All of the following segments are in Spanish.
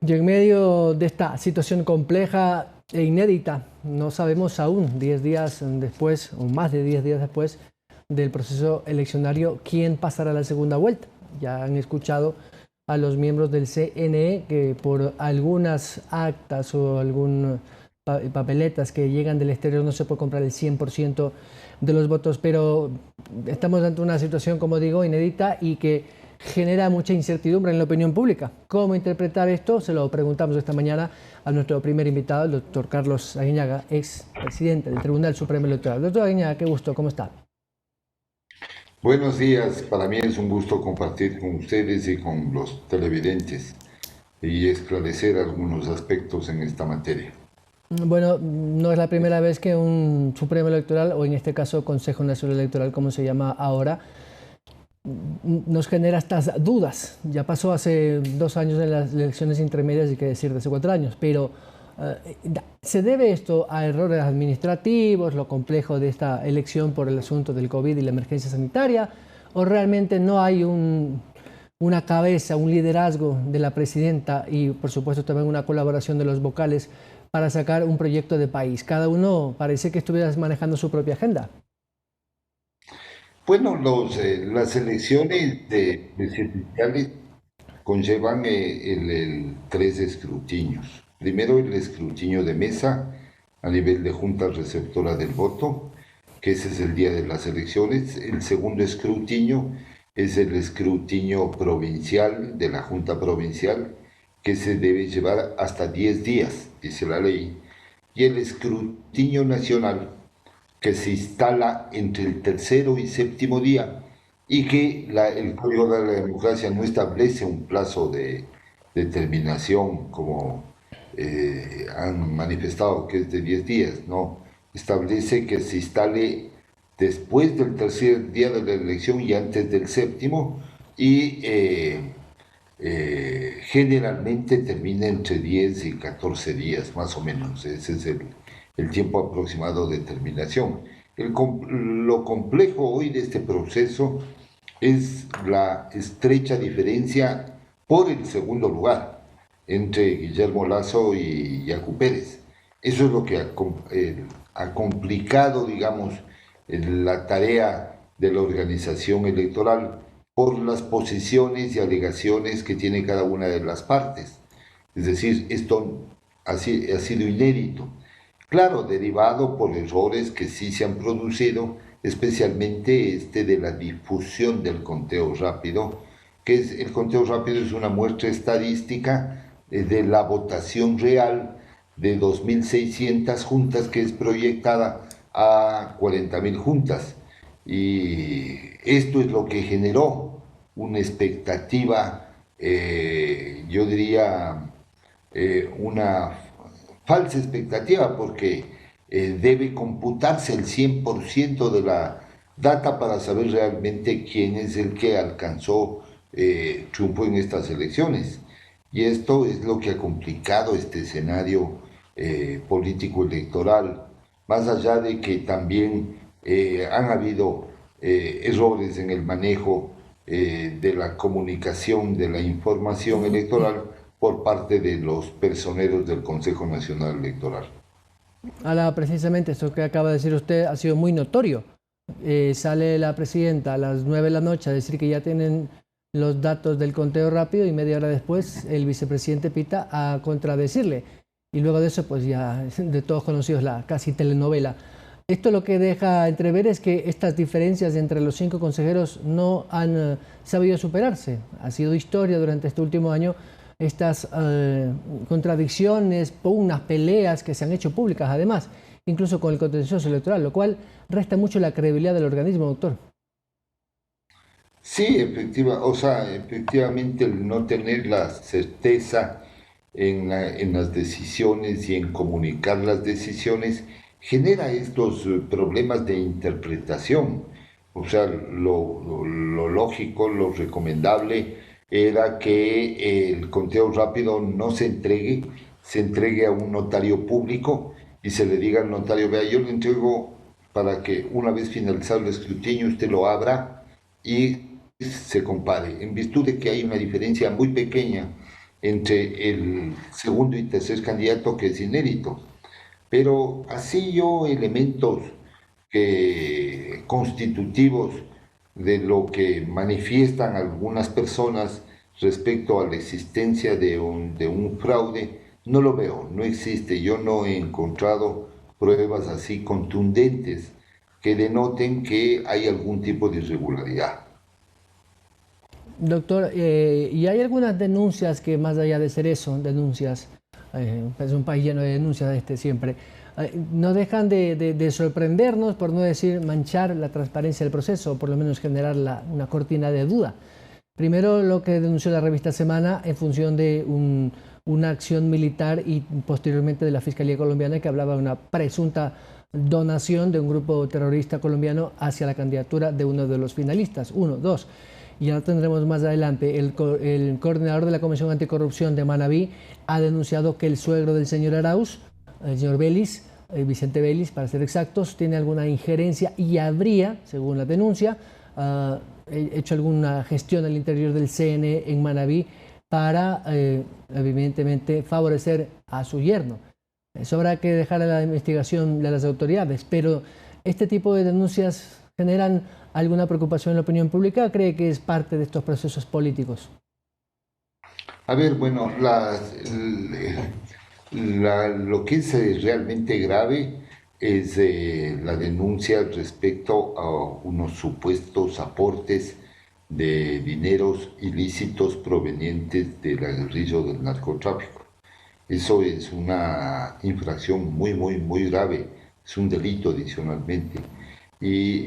Y en medio de esta situación compleja e inédita, no sabemos aún, 10 días después, o más de 10 días después del proceso eleccionario, quién pasará la segunda vuelta. Ya han escuchado a los miembros del CNE que por algunas actas o algún papeletas que llegan del exterior no se puede comprar el 100% de los votos, pero estamos ante una situación, como digo, inédita y que genera mucha incertidumbre en la opinión pública. ¿Cómo interpretar esto? Se lo preguntamos esta mañana a nuestro primer invitado, el doctor Carlos Aguinaga, ex presidente del Tribunal Supremo Electoral. Doctor Aguinaga, qué gusto, ¿cómo está? Buenos días, para mí es un gusto compartir con ustedes y con los televidentes y esclarecer algunos aspectos en esta materia. Bueno, no es la primera vez que un Supremo Electoral, o en este caso Consejo Nacional Electoral, como se llama ahora, nos genera estas dudas. Ya pasó hace 2 años en las elecciones intermedias, y que decir, de hace 4 años, pero ¿se debe esto a errores administrativos, lo complejo de esta elección por el asunto del COVID y la emergencia sanitaria, o realmente no hay una cabeza, un liderazgo de la presidenta y por supuesto también una colaboración de los vocales para sacar un proyecto de país? Cada uno parece que estuviera manejando su propia agenda. Bueno, las elecciones de presidenciales conllevan tres escrutinios. Primero, el escrutinio de mesa a nivel de junta receptora del voto, que ese es el día de las elecciones. El segundo escrutinio es el escrutinio provincial de la junta provincial, que se debe llevar hasta 10 días, dice la ley. Y el escrutinio nacional, que se instala entre el tercero y séptimo día y que el Código de la Democracia no establece un plazo de terminación como han manifestado que es de 10 días, no, establece que se instale después del tercer día de la elección y antes del séptimo y generalmente termina entre 10 y 14 días, más o menos. Ese es el tiempo aproximado de terminación. Lo complejo hoy de este proceso es la estrecha diferencia por el segundo lugar entre Guillermo Lasso y Yacu Pérez. Eso es lo que ha complicado, digamos, la tarea de la organización electoral por las posiciones y alegaciones que tiene cada una de las partes. Es decir, esto ha sido inédito. Claro, derivado por errores que sí se han producido, especialmente este de la difusión del conteo rápido, el conteo rápido es una muestra estadística de la votación real de 2.600 juntas que es proyectada a 40.000 juntas. Y esto es lo que generó una expectativa, yo diría, una falsa expectativa, porque debe computarse el 100% de la data para saber realmente quién es el que alcanzó triunfo en estas elecciones. Y esto es lo que ha complicado este escenario político electoral, más allá de que también han habido errores en el manejo de la comunicación, de la información electoral por parte de los personeros del Consejo Nacional Electoral. Ahora, precisamente esto que acaba de decir usted ha sido muy notorio. Sale la presidenta a las 9 de la noche a decir que ya tienen los datos del conteo rápido y media hora después el vicepresidente Pita a contradecirle. Y luego de eso, pues ya de todos conocidos la casi telenovela. Esto lo que deja entrever es que estas diferencias entre los 5 consejeros no han sabido superarse. Ha sido historia durante este último año estas contradicciones, pugnas, peleas que se han hecho públicas además, incluso con el contencioso electoral, lo cual resta mucho la credibilidad del organismo, doctor. Sí, efectivamente el no tener la certeza en las decisiones y en comunicar las decisiones genera estos problemas de interpretación. O sea, lo lógico, lo recomendable era que el conteo rápido no se entregue a un notario público y se le diga al notario: vea, yo le entrego para que una vez finalizado el escrutinio usted lo abra y se compare, en virtud de que hay una diferencia muy pequeña entre el segundo y tercer candidato, que es inédito. Pero así yo elementos que constitutivos de lo que manifiestan algunas personas respecto a la existencia de un fraude, no lo veo, no existe. Yo no he encontrado pruebas así contundentes que denoten que hay algún tipo de irregularidad. Doctor, y hay algunas denuncias que más allá de ser eso, denuncias, es un país lleno de denuncias siempre, no dejan de sorprendernos, por no decir manchar la transparencia del proceso, o por lo menos generar una cortina de duda. Primero lo que denunció la revista Semana en función de una acción militar y posteriormente de la Fiscalía colombiana que hablaba de una presunta donación de un grupo terrorista colombiano hacia la candidatura de uno de los finalistas. Uno, dos. Y ya tendremos más adelante. El coordinador de la Comisión Anticorrupción de Manabí ha denunciado que el suegro del señor Arauz, el señor Vélez, Vicente Vélez, para ser exactos, tiene alguna injerencia y habría, según la denuncia, hecho alguna gestión al interior del CNE en Manabí para, evidentemente, favorecer a su yerno. Eso habrá que dejar a la investigación de las autoridades, pero este tipo de denuncias generan alguna preocupación en la opinión pública. ¿Cree que es parte de estos procesos políticos? A ver, bueno, lo que es realmente grave es la denuncia respecto a unos supuestos aportes de dineros ilícitos provenientes de la guerrilla del narcotráfico. Eso es una infracción muy, muy, muy grave, es un delito adicionalmente. Y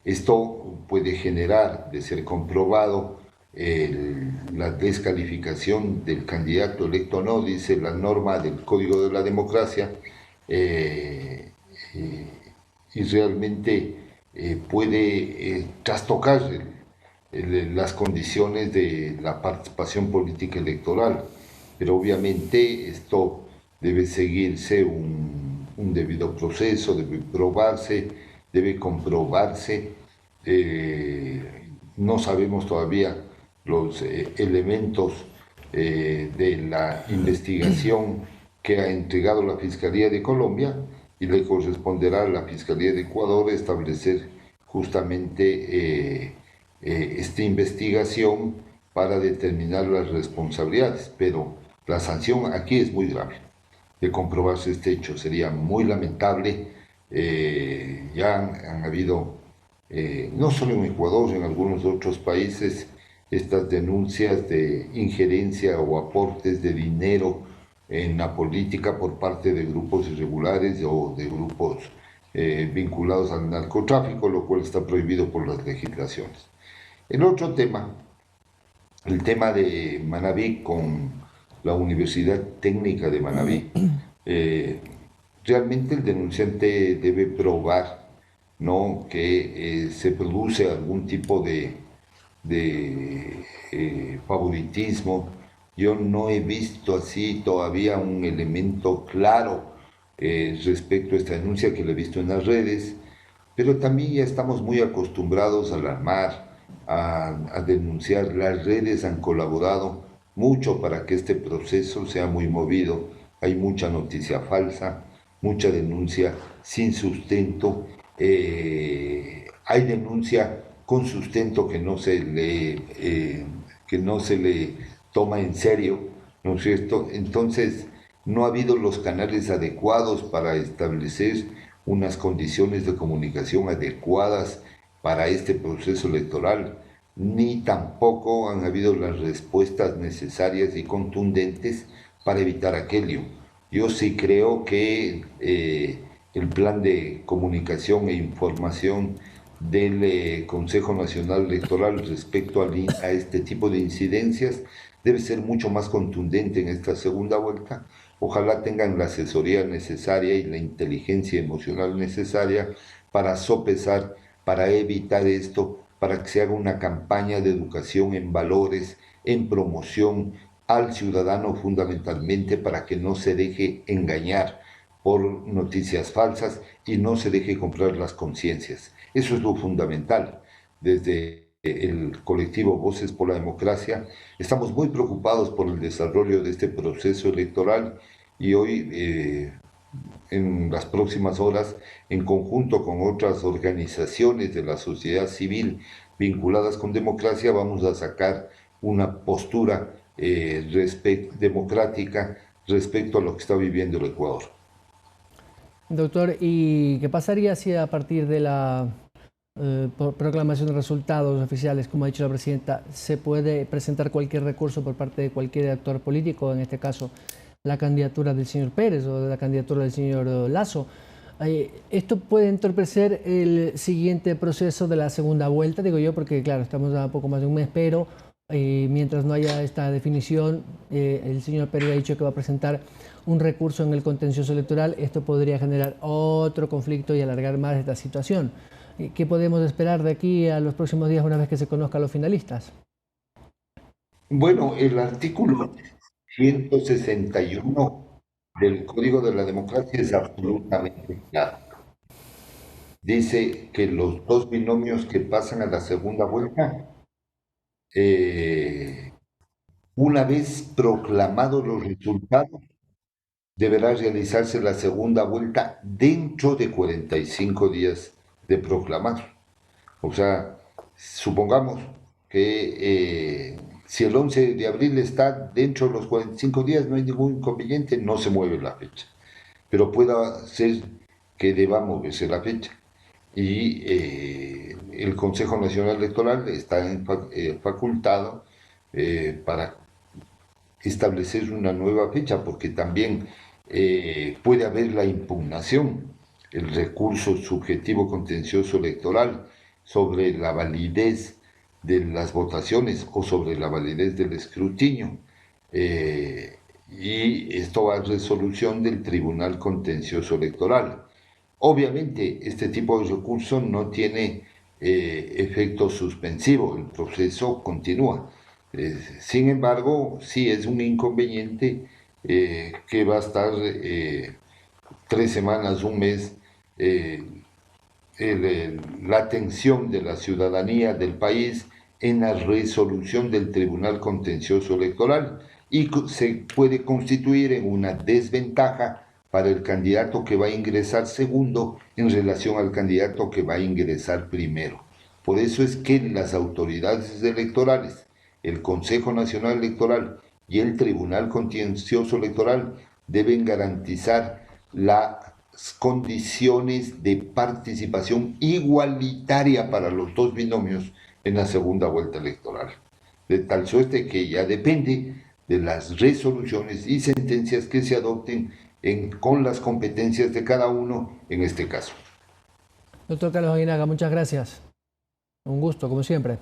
esto puede generar, de ser comprobado, la descalificación del candidato electo o no, dice la norma del Código de la Democracia, eh, eh, y realmente puede trastocar las condiciones de la participación política electoral. Pero obviamente esto debe seguirse un debido proceso, debe probarse, debe comprobarse. No sabemos todavía los elementos de la investigación que ha entregado la Fiscalía de Colombia, y le corresponderá a la Fiscalía de Ecuador establecer justamente esta investigación para determinar las responsabilidades. Pero la sanción aquí es muy grave. De comprobarse este hecho sería muy lamentable. Ya han habido, no solo en Ecuador, en algunos otros países, estas denuncias de injerencia o aportes de dinero en la política por parte de grupos irregulares o de grupos vinculados al narcotráfico, lo cual está prohibido por las legislaciones. El otro tema, el tema de Manabí con la Universidad Técnica de Manabí. Eh, Realmente el denunciante debe probar, ¿no?, que se produce algún tipo de favoritismo. Yo no he visto así todavía un elemento claro respecto a esta denuncia, que lo he visto en las redes, pero también ya estamos muy acostumbrados a alarmar, a denunciar. Las redes han colaborado mucho para que este proceso sea muy movido. Hay mucha noticia falsa, mucha denuncia sin sustento, hay denuncia con sustento que no se le toma en serio, ¿no es cierto? Entonces, no ha habido los canales adecuados para establecer unas condiciones de comunicación adecuadas para este proceso electoral, ni tampoco han habido las respuestas necesarias y contundentes para evitar aquello. Yo sí creo que el plan de comunicación e información del Consejo Nacional Electoral respecto a este tipo de incidencias debe ser mucho más contundente en esta segunda vuelta. Ojalá tengan la asesoría necesaria y la inteligencia emocional necesaria para sopesar, para evitar esto, para que se haga una campaña de educación en valores, en promoción al ciudadano, fundamentalmente para que no se deje engañar por noticias falsas y no se deje comprar las conciencias. Eso es lo fundamental. Desde el colectivo Voces por la Democracia, estamos muy preocupados por el desarrollo de este proceso electoral y hoy, en las próximas horas, en conjunto con otras organizaciones de la sociedad civil vinculadas con democracia, vamos a sacar una postura democrática respecto a lo que está viviendo el Ecuador. Doctor, ¿y qué pasaría si a partir de la proclamación de resultados oficiales, como ha dicho la presidenta, se puede presentar cualquier recurso por parte de cualquier actor político, en este caso la candidatura del señor Pérez o de la candidatura del señor Lasso? ¿Esto puede entorpecer el siguiente proceso de la segunda vuelta? Digo yo, porque claro, estamos a poco más de un mes, pero mientras no haya esta definición, el señor Pérez ha dicho que va a presentar un recurso en el contencioso electoral. Esto podría generar otro conflicto y alargar más esta situación. ¿Qué podemos esperar de aquí a los próximos días una vez que se conozcan los finalistas? Bueno, el artículo 161 del Código de la Democracia es absolutamente claro. Dice que los dos binomios que pasan a la segunda vuelta, una vez proclamados los resultados, deberá realizarse la segunda vuelta dentro de 45 días de proclamar. O sea, supongamos que si el 11 de abril está dentro de los 45 días, no hay ningún inconveniente, no se mueve la fecha. Pero puede ser que deba moverse la fecha. Y el Consejo Nacional Electoral está facultado para establecer una nueva fecha, porque también puede haber la impugnación, el recurso subjetivo contencioso electoral sobre la validez de las votaciones o sobre la validez del escrutinio. Y esto va a resolución del Tribunal Contencioso Electoral. Obviamente, este tipo de recurso no tiene efecto suspensivo, el proceso continúa. Sin embargo, sí es un inconveniente que va a estar 3 semanas, un mes, la atención de la ciudadanía del país en la resolución del Tribunal Contencioso Electoral y se puede constituir en una desventaja para el candidato que va a ingresar segundo en relación al candidato que va a ingresar primero. Por eso es que las autoridades electorales, el Consejo Nacional Electoral y el Tribunal Contencioso Electoral deben garantizar las condiciones de participación igualitaria para los dos binomios en la segunda vuelta electoral. De tal suerte que ya depende de las resoluciones y sentencias que se adopten con las competencias de cada uno en este caso. Doctor Carlos Aguinaga, muchas gracias. Un gusto, como siempre.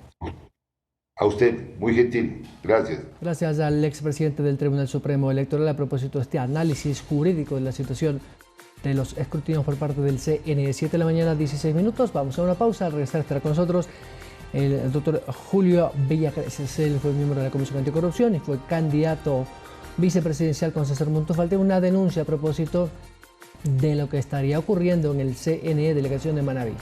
A usted, muy gentil. Gracias. Gracias al expresidente del Tribunal Supremo Electoral a propósito de este análisis jurídico de la situación de los escrutinios por parte del CNE. 7 de la mañana, 16 minutos. Vamos a una pausa. Al regresar estará con nosotros el doctor Julio Villacreces. Él fue miembro de la Comisión Anticorrupción y fue candidato vicepresidencial con César Montufalté. Una denuncia a propósito de lo que estaría ocurriendo en el CNE Delegación de Manabí.